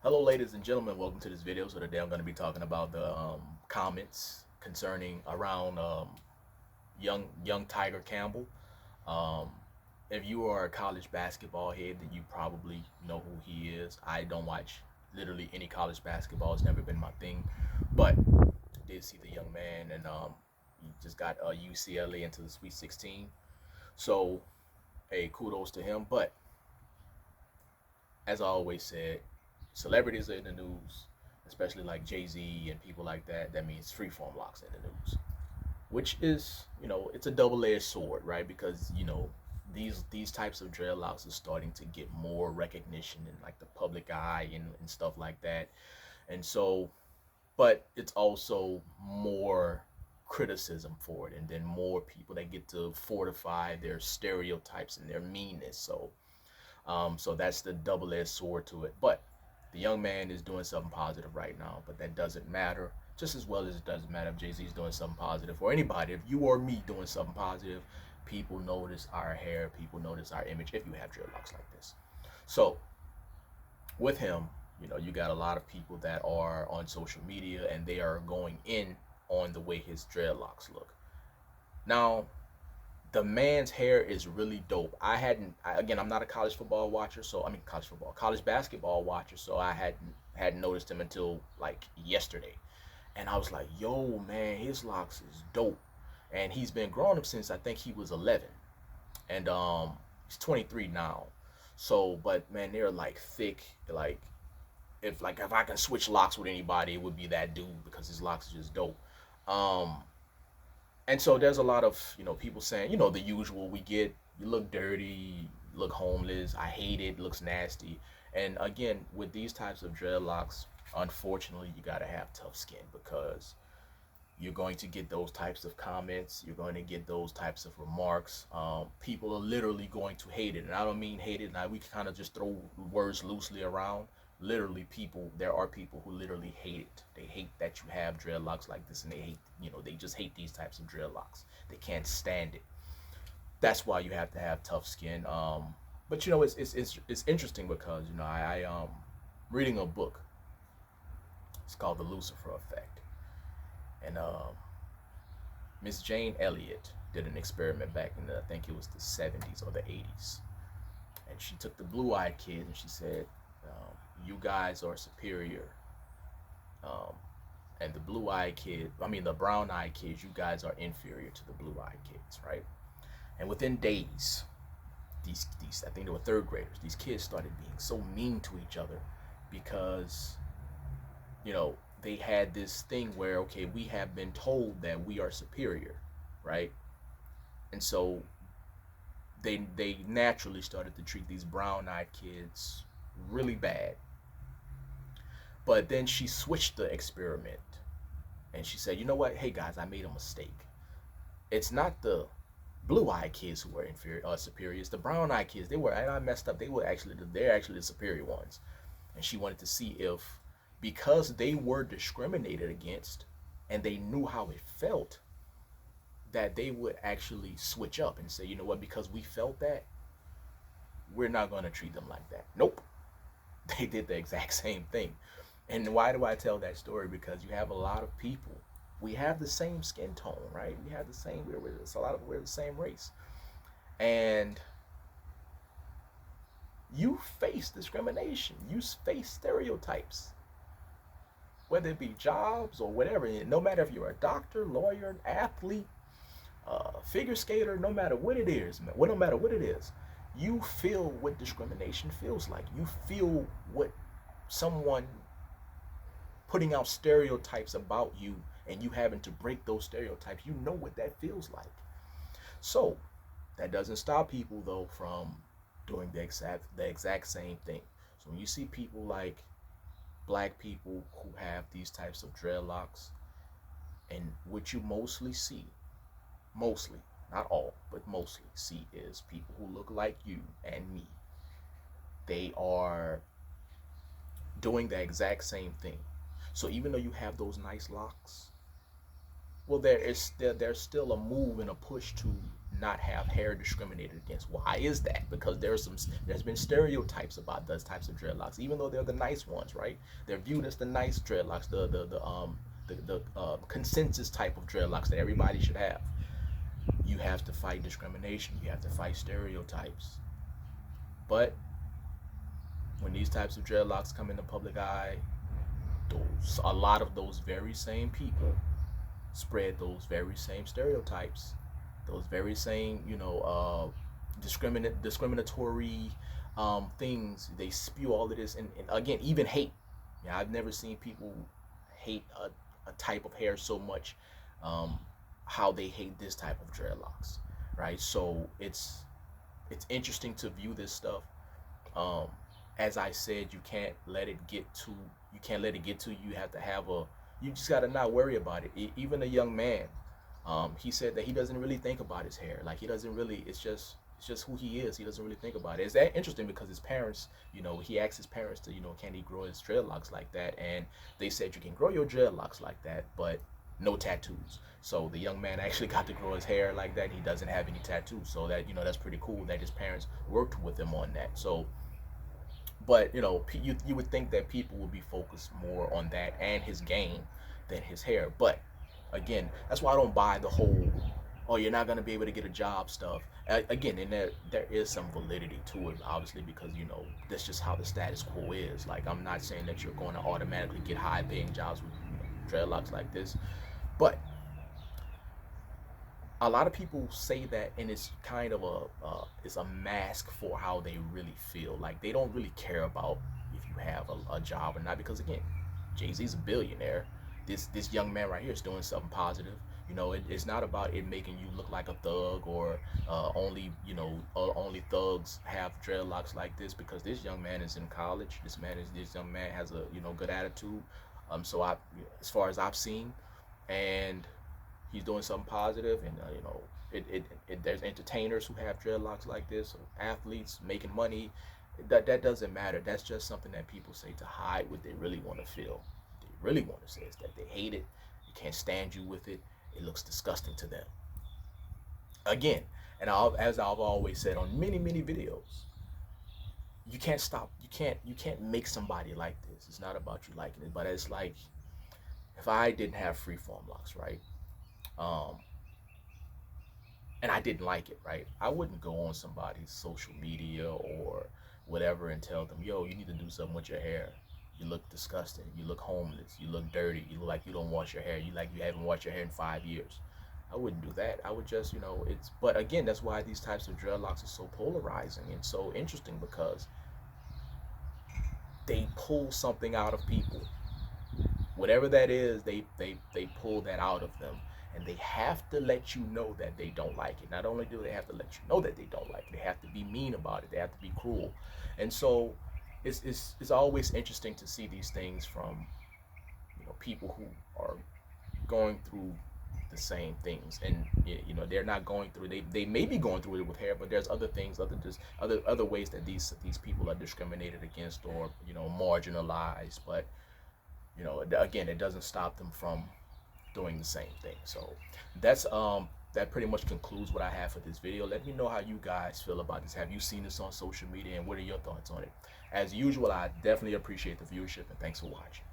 Hello, ladies and gentlemen. Welcome to this video. So today I'm going to be talking about the comments concerning around young Tiger Campbell. Um, if you are a college basketball head, then you probably know who he is. I don't watch literally any college basketball. It's never been my thing, but I did see the young man, and he just got UCLA into the Sweet 16. So, hey, kudos to him. But as I always said, celebrities are in the news, especially like Jay-Z and people like that. That means Freeform locks in the news, which is, it's a double-edged sword, right? Because, these types of dreadlocks are starting to get more recognition in like the public eye and stuff like that. And so, but it's also more criticism for it, and then more people that get to fortify their stereotypes and their meanness. So that's the double-edged sword to it. But the young man is doing something positive right now, but that doesn't matter. Just as well as it doesn't matter if Jay-Z is doing something positive, or anybody. If you or me doing something positive, people notice our hair, people notice our image if you have dreadlocks like this. So with him, you got a lot of people that are on social media and they are going in on the way his dreadlocks look. Now, the man's hair is really dope. Again, I'm not a college football watcher, so I mean college basketball watcher, so I hadn't noticed him until like yesterday. And I was like, yo, man, his locks is dope. And he's been growing them since I think he was 11. And he's 23 now. So, but man, they're like thick. Like if I can switch locks with anybody, it would be that dude because his locks are just dope. Um, and so there's a lot of people saying the usual we get, you look dirty, you look homeless, I hate it, looks nasty. And again, with these types of dreadlocks, unfortunately you got to have tough skin because you're going to get those types of comments, you're going to get those types of remarks. People are literally going to hate it, and I don't mean hate it now we kind of just throw words loosely around. Literally, there are people who literally hate it. They hate that you have dreadlocks like this, and they hate, they just hate these types of dreadlocks. They can't stand it. That's why you have to have tough skin. But it's interesting because I reading a book. It's called The Lucifer Effect, and Miss Jane Elliott did an experiment back in I think it was the 70s or the 80s, and she took the blue-eyed kids and she said, "You guys are superior." Um, and the brown-eyed kids, you guys are inferior to the blue-eyed kids, right? And within days, these I think they were third graders. These kids started being so mean to each other because they had this thing where, okay, we have been told that we are superior, right? And so they naturally started to treat these brown-eyed kids really bad. But then she switched the experiment and she said, you know what? Hey guys, I made a mistake. It's not the blue-eyed kids who were inferior or superior. It's the brown-eyed kids. I messed up. They're actually the superior ones. And she wanted to see if, because they were discriminated against and they knew how it felt, that they would actually switch up and say, you know what, because we felt that, we're not going to treat them like that. Nope. They did the exact same thing. And why do I tell that story? Because you have a lot of people. We have the same skin tone, right? We have the same. We're the same race, and you face discrimination. You face stereotypes, whether it be jobs or whatever. No matter if you're a doctor, lawyer, athlete, figure skater, no matter what it is, no matter what it is, you feel what discrimination feels like. You feel what someone putting out stereotypes about you and you having to break those stereotypes. You know what that feels like. So that doesn't stop people though from doing the exact same thing. So when you see people like black people who have these types of dreadlocks, and what you mostly, not all, but mostly see is people who look like you and me. They are doing the exact same thing. So even though you have those nice locks, well, there's still a move and a push to not have hair discriminated against. Why is that? Because there's been stereotypes about those types of dreadlocks, even though they're the nice ones, right? They're viewed as the nice dreadlocks, the consensus type of dreadlocks that everybody should have. You have to fight discrimination. You have to fight stereotypes. But when these types of dreadlocks come in the public eye, a lot of those very same people spread those very same stereotypes, those very same, discriminatory things. They spew all of this, and again, even hate. Yeah, I've never seen people hate a type of hair so much, how they hate this type of dreadlocks, right? So it's interesting to view this stuff. Um, as I said, you can't let it get to you. You have to have you just got to not worry about it. Even a young man, he said that he doesn't really think about his hair. Like, he doesn't really, it's just who he is. He doesn't really think about it. It's that interesting because his parents, he asked his parents to, can he grow his dreadlocks like that? And they said, you can grow your dreadlocks like that, but no tattoos. So the young man actually got to grow his hair like that. He doesn't have any tattoos. So that, that's pretty cool that his parents worked with him on that. So, but you would think that people would be focused more on that and his game than his hair. But again, that's why I don't buy the whole, oh, you're not going to be able to get a job stuff. Again, and there is some validity to it, obviously, because that's just how the status quo is. Like, I'm not saying that you're going to automatically get high paying jobs with dreadlocks like this, but a lot of people say that, and it's kind of it's a mask for how they really feel. Like, they don't really care about if you have a job or not, because again, Jay-Z's a billionaire. This young man right here is doing something positive. It's not about it making you look like a thug, or only thugs have dreadlocks like this, because this young man is in college. This young man has a good attitude. So as far as I've seen, and he's doing something positive, and there's entertainers who have dreadlocks like this, or athletes making money. That doesn't matter. That's just something that people say to hide what they really want to feel. What they really want to say is that they hate it. They can't stand you with it. It looks disgusting to them. Again, and as I've always said on many videos, you can't stop. You can't make somebody like this. It's not about you liking it, but it's like, if I didn't have freeform locks, right? Um, and I didn't like it, right? I wouldn't go on somebody's social media or whatever and tell them, yo, you need to do something with your hair. You look disgusting. You look homeless. You look dirty. You look like you don't wash your hair. You haven't washed your hair in 5 years. I wouldn't do that. I would just, but again, that's why these types of dreadlocks are so polarizing and so interesting, because they pull something out of people. Whatever that is, they pull that out of them, and they have to let you know that they don't like it. Not only do they have to let you know that they don't like it, they have to be mean about it. They have to be cruel. And so it's always interesting to see these things from people who are going through the same things, and they're not going through, they may be going through it with hair, but there's other things, other ways that these people are discriminated against, or marginalized. But again, it doesn't stop them from doing the same thing. So that pretty much concludes what I have for this video. Let me know how you guys feel about this. Have you seen this on social media, and what are your thoughts on it? As usual, I definitely appreciate the viewership, and thanks for watching.